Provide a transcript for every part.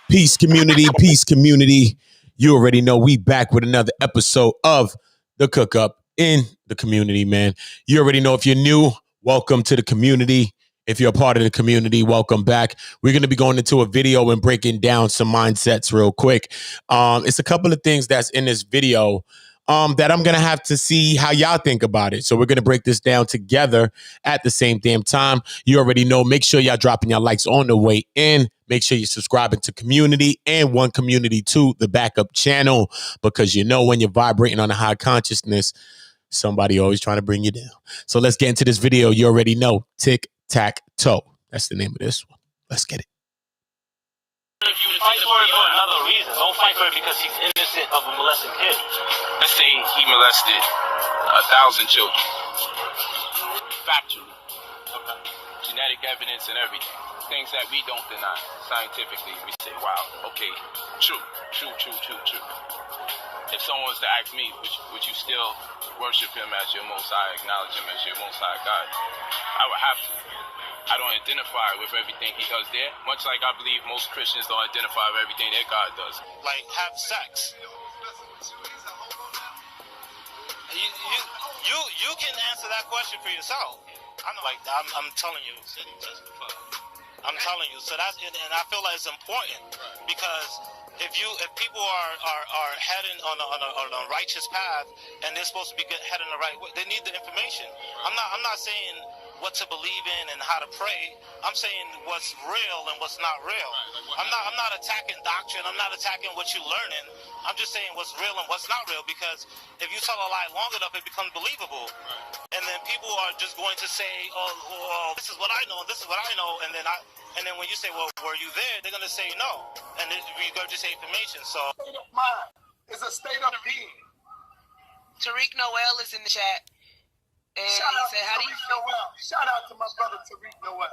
Peace community, peace community. You already know we back with another episode of The Cook Up in the community, man. You already know if you're new, welcome to the community. If you're a part of the community, welcome back. We're going to be going into a video and breaking down some mindsets real quick. It's a couple of things that's in this video that I'm going to have to see how y'all think about it. So we're going to break this down together at the same damn time. You already know, make sure y'all dropping your likes on the way in. Make sure you're subscribing to Community and One Community 2, the backup channel, because you know when you're vibrating on a high consciousness, somebody always trying to bring you down. So let's get into this video. You already know, tic-tac-toe. That's the name of this one. Let's get it. If you fight for it for another reason, don't fight for it because he's innocent of a molested kid. Let's say he molested 1,000 children. Factually. Okay. Genetic evidence and everything. Things that we don't deny. Scientifically, we say, wow, okay, true. If someone was to ask me, would you still worship him as your Most High, acknowledge him as your Most High God? I would have to. I don't identify with everything he does there, much like I believe most Christians don't identify with everything their God does. Like, have sex. You can answer that question for yourself. I'm like, I'm telling you. I'm telling you. So that's, and I feel like it's important because if people are heading on a righteous path and they're supposed to be heading the right way, they need the information. I'm not saying what to believe in and how to pray. I'm saying what's real and what's not real. I'm not attacking doctrine. I'm not attacking what you're learning. I'm just saying what's real and what's not real, because if you tell a lie long enough, it becomes believable. And then people are just going to say, oh, this is what I know, this is what I know, and then when you say, well, were you there? They're going to say no. And then we go to say information. So state of mind is a state of being. Tariq Noel is in the chat. And Shout out he said, to Tariq Noel. Shout out to my brother Tariq Noel.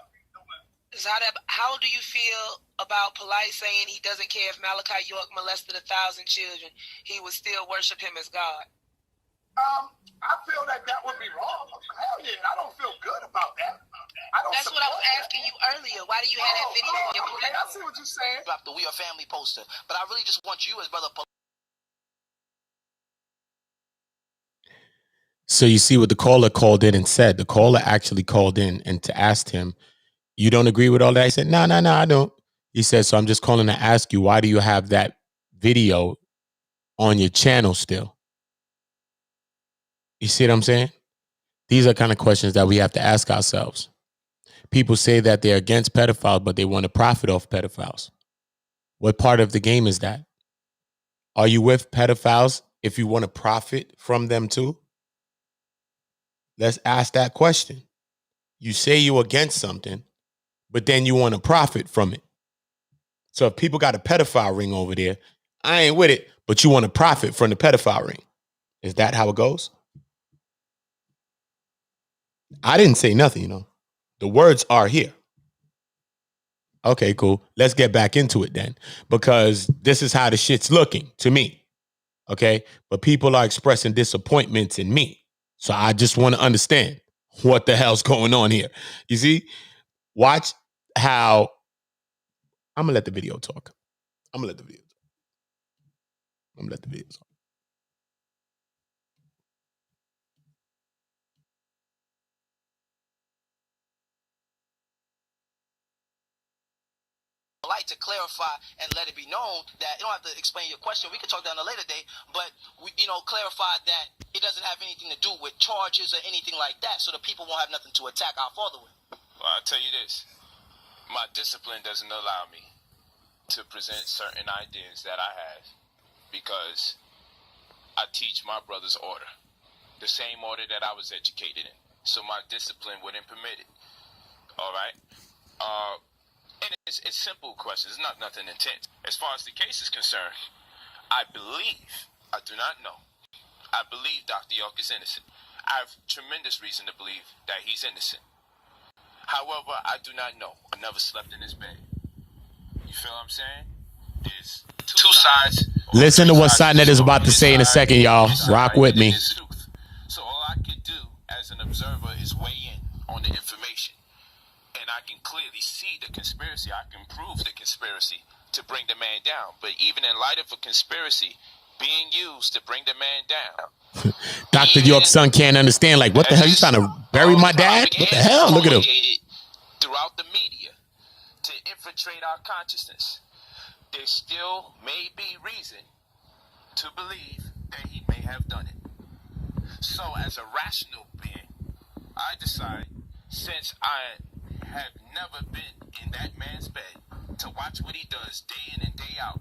How do you feel about Polight saying he doesn't care if Malachi York molested 1,000 children, he would still worship him as God? I feel that would be wrong. Hell yeah, I don't feel good about that. That's what I was asking you earlier. Why do you have that video on your platform? I see what you're saying. Drop the We Are Family poster, but I really just want you as brother Polight. So you see what the caller called in and said. The caller actually called in and to ask him, you don't agree with all that? He said, no, I don't. He said, so I'm just calling to ask you, why do you have that video on your channel still? You see what I'm saying? These are kind of questions that we have to ask ourselves. People say that they're against pedophiles, but they want to profit off pedophiles. What part of the game is that? Are you with pedophiles if you want to profit from them too? Let's ask that question. You say you're against something, but then you want to profit from it. So if people got a pedophile ring over there, I ain't with it, but you want to profit from the pedophile ring. Is that how it goes? I didn't say nothing, you know. The words are here. Okay, cool. Let's get back into it then, because this is how the shit's looking to me. Okay, but people are expressing disappointments in me. So I just want to understand what the hell's going on here. You see, watch how I'm going to let the video talk. I'm going to let the video talk. Like to clarify and let it be known that you don't have to explain your question. We can talk down a later date, but we, clarify that it doesn't have anything to do with charges or anything like that, so the people won't have nothing to attack our father with. Well, I'll tell you this. My discipline doesn't allow me to present certain ideas that I have because I teach my brother's order, the same order that I was educated in. So my discipline wouldn't permit it. All right? And it's simple questions. It's not nothing intense. As far as the case is concerned, I do not know. I believe Dr. York is innocent. I have tremendous reason to believe that he's innocent. However, I do not know. I never slept in his bed. You feel what I'm saying? There's two sides. Listen to what Sanet is about to say in a second, y'all. Rock with me. So all I could do as an observer observer is weigh in on the information. And I can clearly see the conspiracy. I can prove the conspiracy to bring the man down. But even in light of a conspiracy being used to bring the man down, Dr. York's son can't understand. Like, what the hell? You trying to bury my dad? What the hell? Look at him. Throughout the media to infiltrate our consciousness, there still may be reason to believe that he may have done it. So as a rational being, I decide, since I have never been in that man's bed, to watch what he does day in and day out,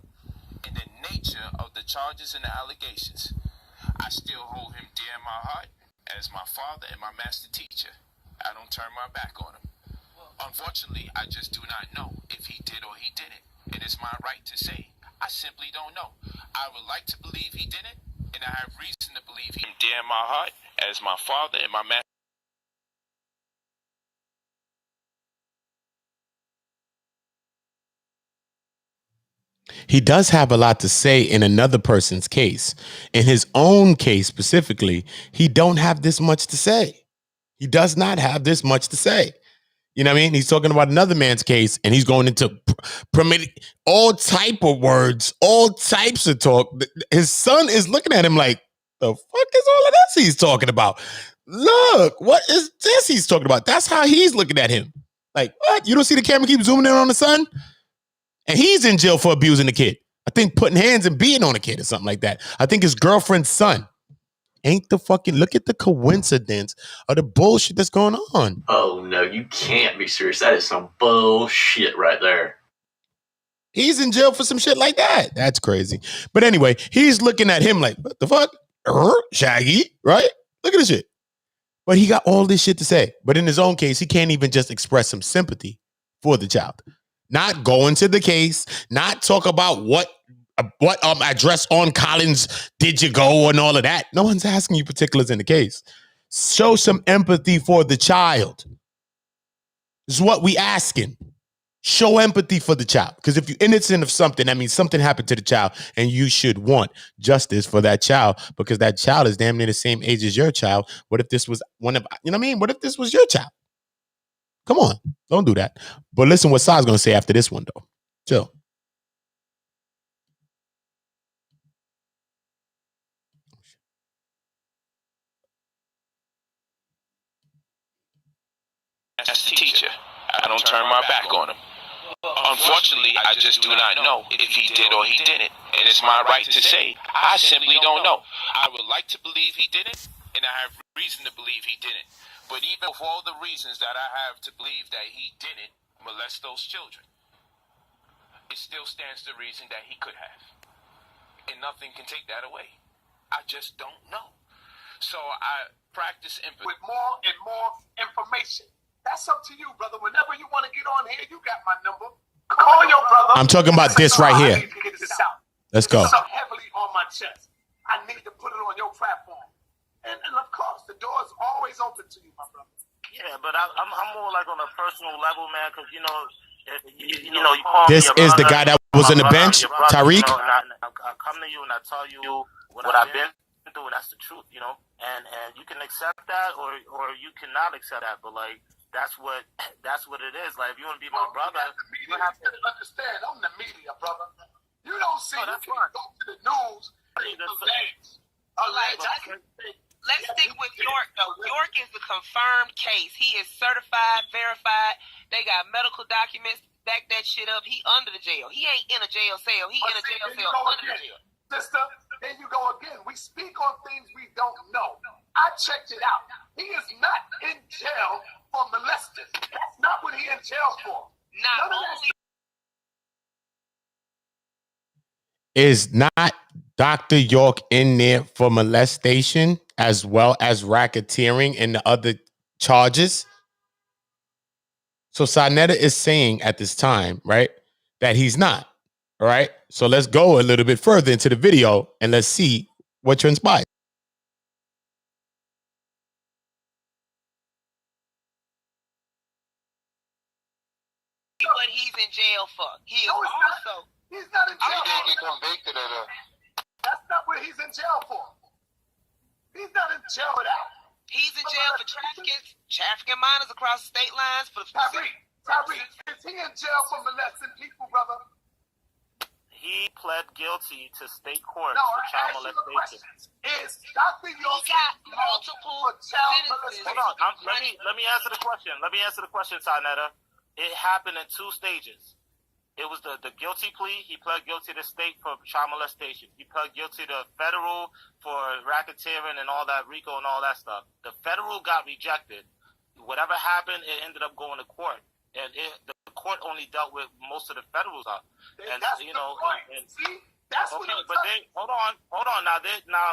in the nature of the charges and the allegations, I still hold him dear in my heart as my father and my master teacher. I don't turn my back on him. Unfortunately, I just do not know if he did or he didn't. It is my right to say, I simply don't know. I would like to believe he didn't, and I have reason to believe him dear in my heart as my father and my master. He does have a lot to say in another person's case. In his own case specifically, he don't have this much to say. He does not have this much to say. You know what I mean? He's talking about another man's case, and he's going into permitting all type of words, all types of talk. His son is looking at him like, the fuck is all of this he's talking about? Look, what is this he's talking about? That's how he's looking at him. Like, what? You don't see the camera keep zooming in on the son? And he's in jail for abusing the kid. I think putting hands and beating on a kid or something like that. I think his girlfriend's son. Ain't the fucking, look at the coincidence of the bullshit that's going on. Oh, no, you can't be serious. That is some bullshit right there. He's in jail for some shit like that. That's crazy. But anyway, he's looking at him like, what the fuck? Shaggy, right? Look at this shit. But he got all this shit to say. But in his own case, he can't even just express some sympathy for the child. Not go into the case, not talk about what address on Collins did you go and all of that. No one's asking you particulars in the case. Show some empathy for the child. This is what we asking. Show empathy for the child. Because if you're innocent of something, that means something happened to the child, and you should want justice for that child, because that child is damn near the same age as your child. What if this was one of, you know what I mean? What if this was your child? Come on, don't do that. But listen what Sai's going to say after this one, though. Chill. As a teacher, I don't turn my back on him. Unfortunately, I just do not know if he did or he didn't. And it's my right to say, I simply don't know. I would like to believe he didn't, and I have reason to believe he didn't. But even with all the reasons that I have to believe that he didn't molest those children, it still stands to reason that he could have. And nothing can take that away. I just don't know. So I practice empathy. With more and more information. That's up to you, brother. Whenever you want to get on here, you got my number. Call your brother. I'm talking about this right here. Let's go. It's so heavily on my chest. I need to put it on your platform. And of course, the door is always open to you, my brother. Yeah, but I'm more like on a personal level, man, because, you know, you call this me is the guy that was on the bench, Tariq. You know, I come to you and I tell you what I've been through, and that's the truth, you know. And you can accept that or you cannot accept that, but, like, that's what it is. Like, if you want to be my brother, you have to understand. I'm the media, brother. You don't see. You can't go to the news. Let's stick with York, though. York is the confirmed case. He is certified, verified. They got medical documents, back that shit up. He under the jail. He ain't in a jail cell. He in a jail cell under the jail. Sister, there you go again. We speak on things we don't know. I checked it out. He is not in jail for molesting. That's not what he in jail for. Not only is not Dr. York in there for molestation as well as racketeering and the other charges. So Sanet.Er is saying at this time, right, that he's not. All right. So let's go a little bit further into the video and let's see what transpired. what he's in jail for. He is also. He's not in jail. He didn't get convicted of that. That's not what he's in jail for. He's not in jail for that. He's in jail jail for trafficking minors across the state lines for Tyreek, is he in jail for molesting people, brother? He pled guilty to state court No, for I child asked you the molestation. question. Is Dr. York He got multiple for child sentences. molestation? Hold on, let me answer the question. Let me answer the question, Sanet.Er. It happened in 2 stages. It was the guilty plea. He pled guilty to state for child molestation. He pled guilty to federal for racketeering and all that, RICO and all that stuff. The federal got rejected. Whatever happened, it ended up going to court. And the court only dealt with most of the federal stuff. And that's you know, the see, that's okay, what but then hold on. Now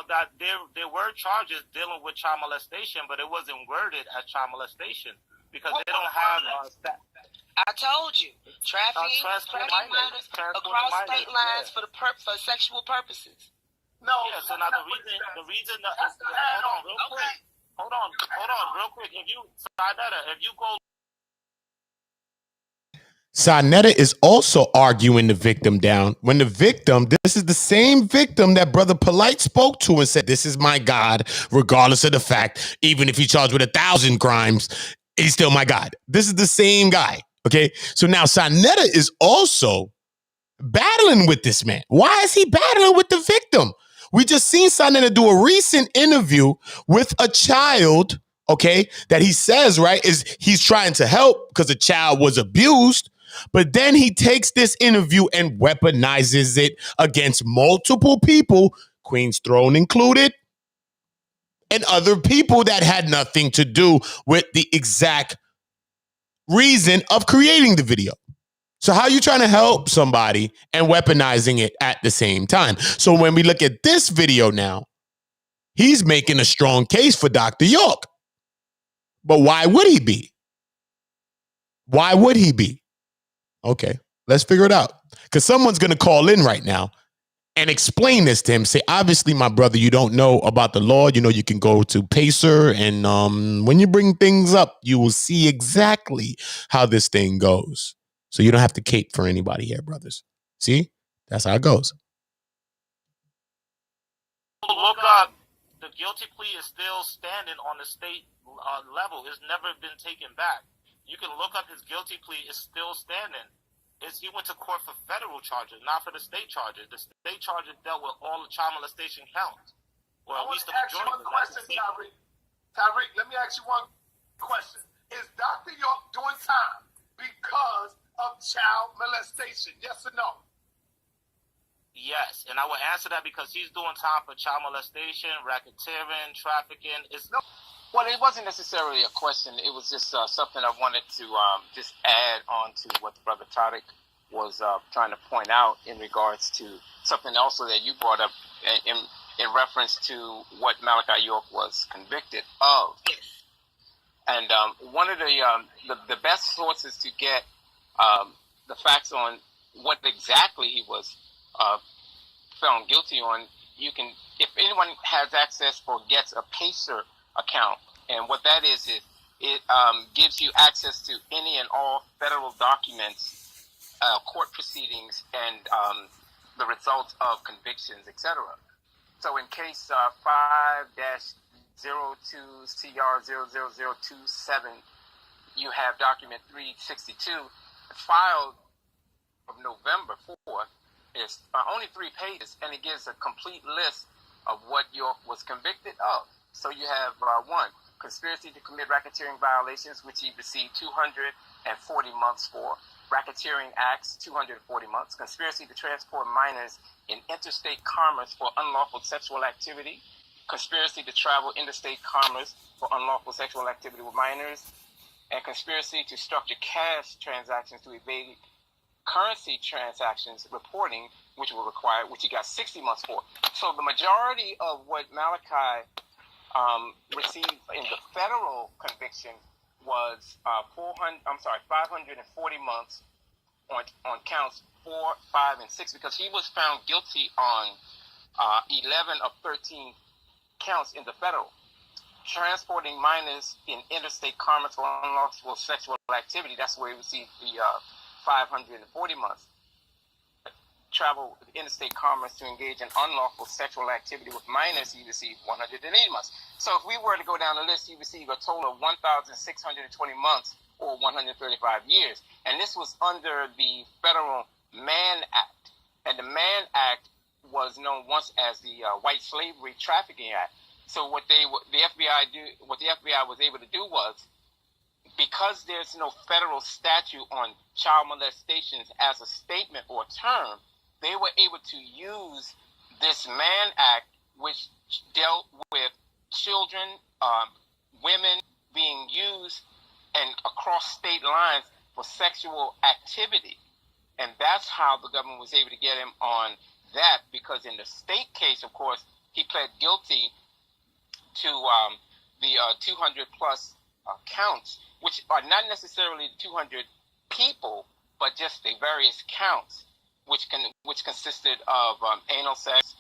that there were charges dealing with child molestation, but it wasn't worded as child molestation because they don't have I told you, trafficking minors across state lines for sexual purposes. No. Yeah. So now the reason hold on, real quick. If you go. Sanet.Er is also arguing the victim down. When the victim, this is the same victim that Brother Polight spoke to and said, this is my God, regardless of the fact, even if he charged with 1,000 crimes, he's still my God. This is the same guy. Okay. So now Sanet.Er is also battling with this man. Why is he battling with the victim? We just seen Sanet.Er do a recent interview with a child, okay, that he says, right, is he's trying to help because the child was abused. But then he takes this interview and weaponizes it against multiple people, Queen's Throne included, and other people that had nothing to do with the exact reason of creating the video. So how are you trying to help somebody and weaponizing it at the same time? So when we look at this video now, he's making a strong case for Dr. York. But why would he be? Why would he be? Okay, let's figure it out. Because someone's going to call in right now and explain this to him. Say, obviously, my brother, you don't know about the law. You know, you can go to Pacer. And when you bring things up, you will see exactly how this thing goes. So you don't have to cape for anybody here, brothers. See? That's how it goes. Look up. The guilty plea is still standing on the state level. It's never been taken back. You can look up his guilty plea. It's still standing. He went to court for federal charges, not for the state charges. The state charges dealt with all the child molestation counts. Well, at least the majority of them. Tyreek, let me ask you one question. Is Dr. York doing time because of child molestation? Yes or no? Yes, and I will answer that because he's doing time for child molestation, racketeering, trafficking. Well, it wasn't necessarily a question. It was just something I wanted to just add on to what Brother Tariq was trying to point out in regards to something also that you brought up in reference to what Malachi York was convicted of. And one of the best sources to get the facts on what exactly he was found guilty on, you can, if anyone has access or gets a Pacer account, and what that is it gives you access to any and all federal documents, court proceedings, and the results of convictions, etc. So in case 5-02-CR00027, you have document 362 filed of November 4th. It's only 3 pages, and it gives a complete list of what York was convicted of. So you have 1, conspiracy to commit racketeering violations, which he received 240 months for. Racketeering acts, 240 months. Conspiracy to transport minors in interstate commerce for unlawful sexual activity. Conspiracy to travel interstate commerce for unlawful sexual activity with minors. And conspiracy to structure cash transactions to evade currency transactions reporting, which will require, which he got 60 months for. So the majority of what Malachi received in the federal conviction was 540 months on counts 4, 5, and 6, because he was found guilty on 11 of 13 counts in the federal. Transporting minors in interstate commerce for unlawful sexual activity, that's where he received the 540 months. travel interstate commerce to engage in unlawful sexual activity with minors, he received 180 months. So if we were to go down the list, he received a total of 1,620 months or 135 years. And this was under the Federal Mann Act. And the Mann Act was known once as the White Slavery Trafficking Act. So what the FBI was able to do was, because there's no federal statute on child molestations as a statement or term, they were able to use this Mann Act, which dealt with children, women being used and across state lines for sexual activity. And that's how the government was able to get him on that, because in the state case, of course, he pled guilty to the 200 plus counts, which are not necessarily 200 people, but just the various counts, which consisted of anal sex.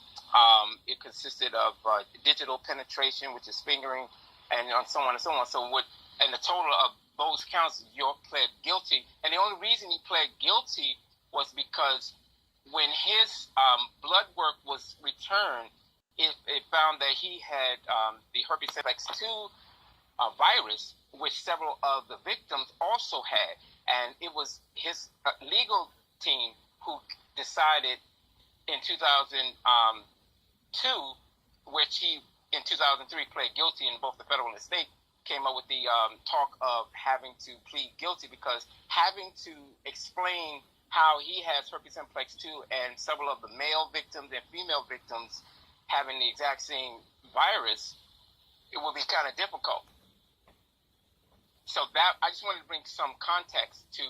It consisted of digital penetration, which is fingering, and so on and so on. So and the total of those counts, York pled guilty. And the only reason he pled guilty was because when his blood work was returned, it found that he had the herpes simplex 2 virus, which several of the victims also had. And it was his legal team who decided in 2002, which he in 2003 pled guilty in both the federal and the state, came up with the talk of having to plead guilty, because having to explain how he has herpes simplex 2 and several of the male victims and female victims having the exact same virus, it would be kind of difficult. So that I just wanted to bring some context to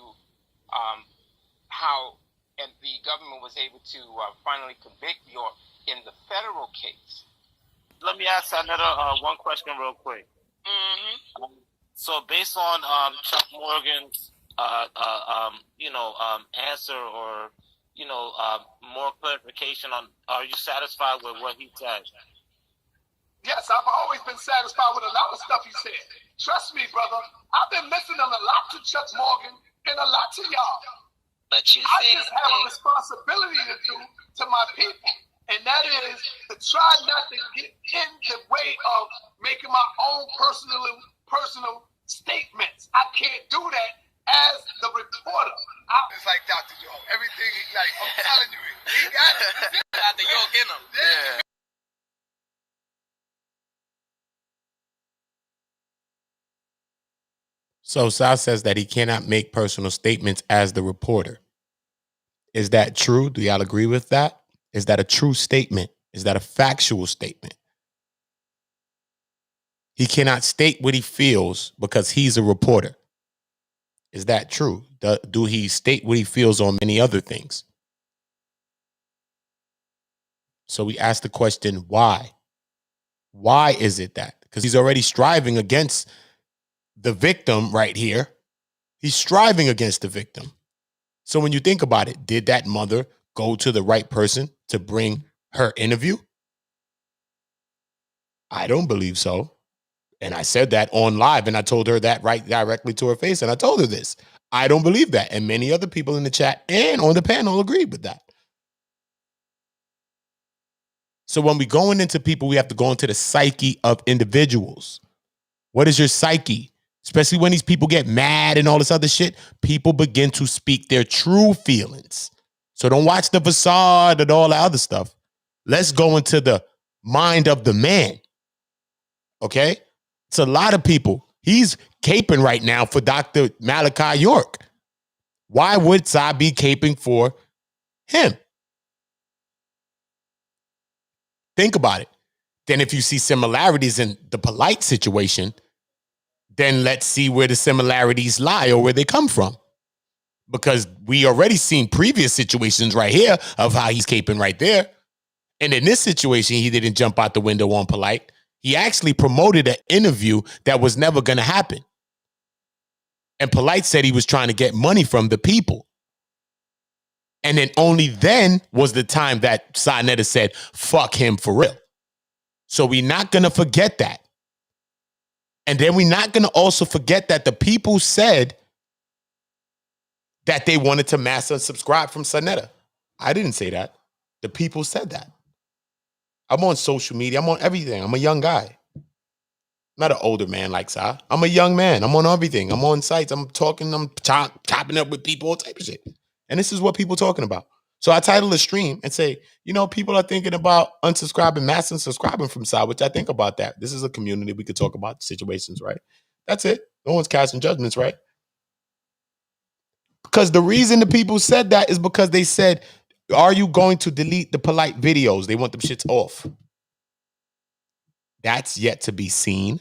how and the government was able to finally convict York in the federal case. Let me ask another one question real quick. Mm-hmm. So based on Chuck Morgan's answer, or more clarification on, are you satisfied with what he said? Yes, I've always been satisfied with a lot of stuff he said. Trust me, brother. I've been listening a lot to Chuck Morgan and a lot to y'all. But I just have a responsibility to do to my people, and that is to try not to get in the way of making my own personal statements. I can't do that as the reporter. It's like Dr. York. Everything, I'm telling you, he got it. Dr. York in him. Yeah. So Sal says that he cannot make personal statements as the reporter. Is that true? Do y'all agree with that? Is that a true statement? Is that a factual statement? He cannot state what he feels because he's a reporter. Is that true? Do he state what he feels on many other things? So we ask the question, why? Why is it that? Because he's already striving against the victim right here. He's striving against the victim. So when you think about it, did that mother go to the right person to bring her interview? I don't believe so. And I said that on live, and I told her that right directly to her face. And I told her this. I don't believe that. And many other people in the chat and on the panel agreed with that. So when we going into people, we have to go into the psyche of individuals. What is your psyche? Especially when these people get mad and all this other shit, people begin to speak their true feelings. So don't watch the facade and all that other stuff. Let's go into the mind of the man. Okay? It's a lot of people. He's caping right now for Dr. Malachi York. Why would I be caping for him? Think about it. Then if you see similarities in the Polight situation, then let's see where the similarities lie or where they come from. Because we already seen previous situations right here of how he's caping right there. And in this situation, he didn't jump out the window on Polight. He actually promoted an interview that was never going to happen. And Polight said he was trying to get money from the people. And then only then was the time that Sanet.Er said, fuck him for real. So we're not going to forget that. And then we're not going to also forget that the people said that they wanted to mass unsubscribe from Sanet.Er. I didn't say that. The people said that. I'm on social media. I'm on everything. I'm a young guy. I'm not an older man like Sa. I'm a young man. I'm on everything. I'm on sites. I'm talking. I'm chopping up with people, all type of shit. And this is what people talking about. So I title a stream and say, people are thinking about unsubscribing, mass unsubscribing from Sa, which I think about that. This is a community. We could talk about situations, right? That's it. No one's casting judgments, right? Because the reason the people said that is because they said, are you going to delete the Polight videos? They want them shits off. That's yet to be seen.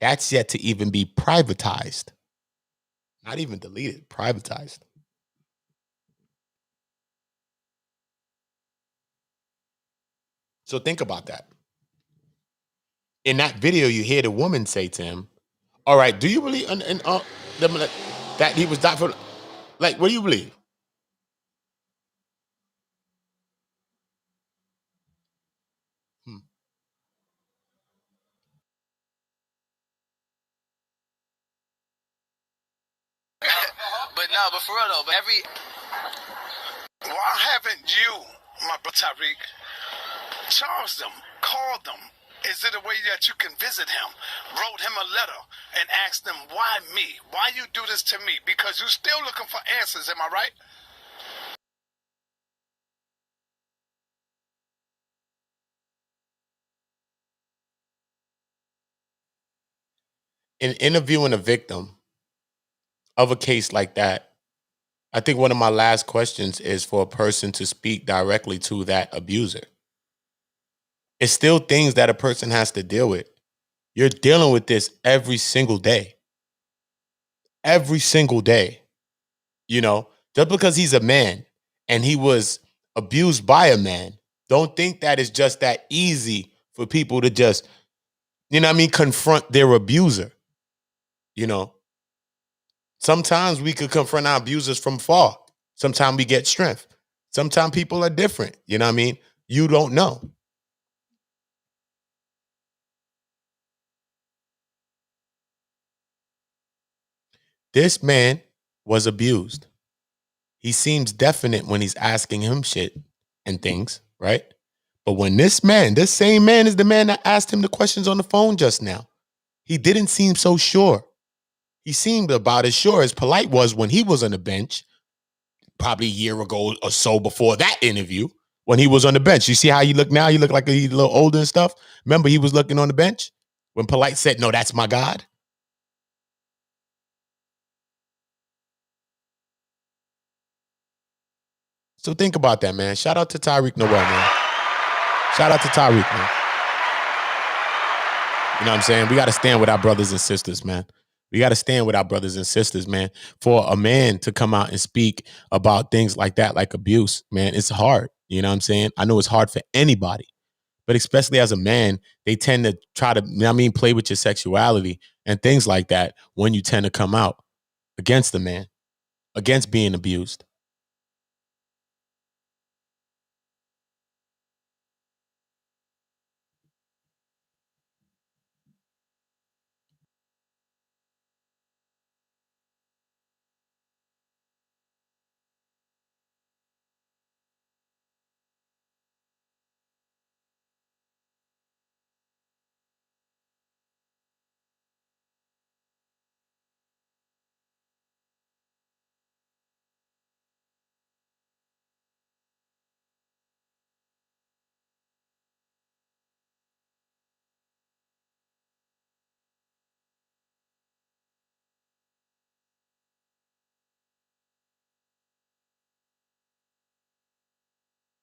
That's yet to even be privatized. Not even deleted, privatized. So think about that. In that video, you hear the woman say to him, all right, do you believe that he was died for? Like, what do you believe? But for real though, Why haven't you, my brother Tariq, charged them, called them? Is it a way that you can visit him, wrote him a letter, and asked them, why me? Why you do this to me? Because you're still looking for answers, am I right? In interviewing a victim of a case like that, I think one of my last questions is for a person to speak directly to that abuser. It's still things that a person has to deal with. You're dealing with this every single day. Every single day. Just because he's a man and he was abused by a man, don't think that it's just that easy for people to just, confront their abuser. Sometimes we could confront our abusers from far. Sometimes we get strength. Sometimes people are different. You know what I mean? You don't know. This man was abused. He seems definite when he's asking him shit and things, right? But when this same man is the man that asked him the questions on the phone just now, he didn't seem so sure. He seemed about as sure as Polight was when he was on the bench, probably a year ago or so before that interview, when he was on the bench. You see how you look now? You look like he's a little older and stuff. Remember, he was looking on the bench when Polight said, no, that's my God. So think about that, man. Shout out to Tariq Noel, man. Shout out to Tariq, man. You know what I'm saying? We got to stand with our brothers and sisters, man. We got to stand with our brothers and sisters, man. For a man to come out and speak about things like that, like abuse, man, it's hard. You know what I'm saying? I know it's hard for anybody, but especially as a man, they tend to try to, play with your sexuality and things like that when you tend to come out against the man, against being abused.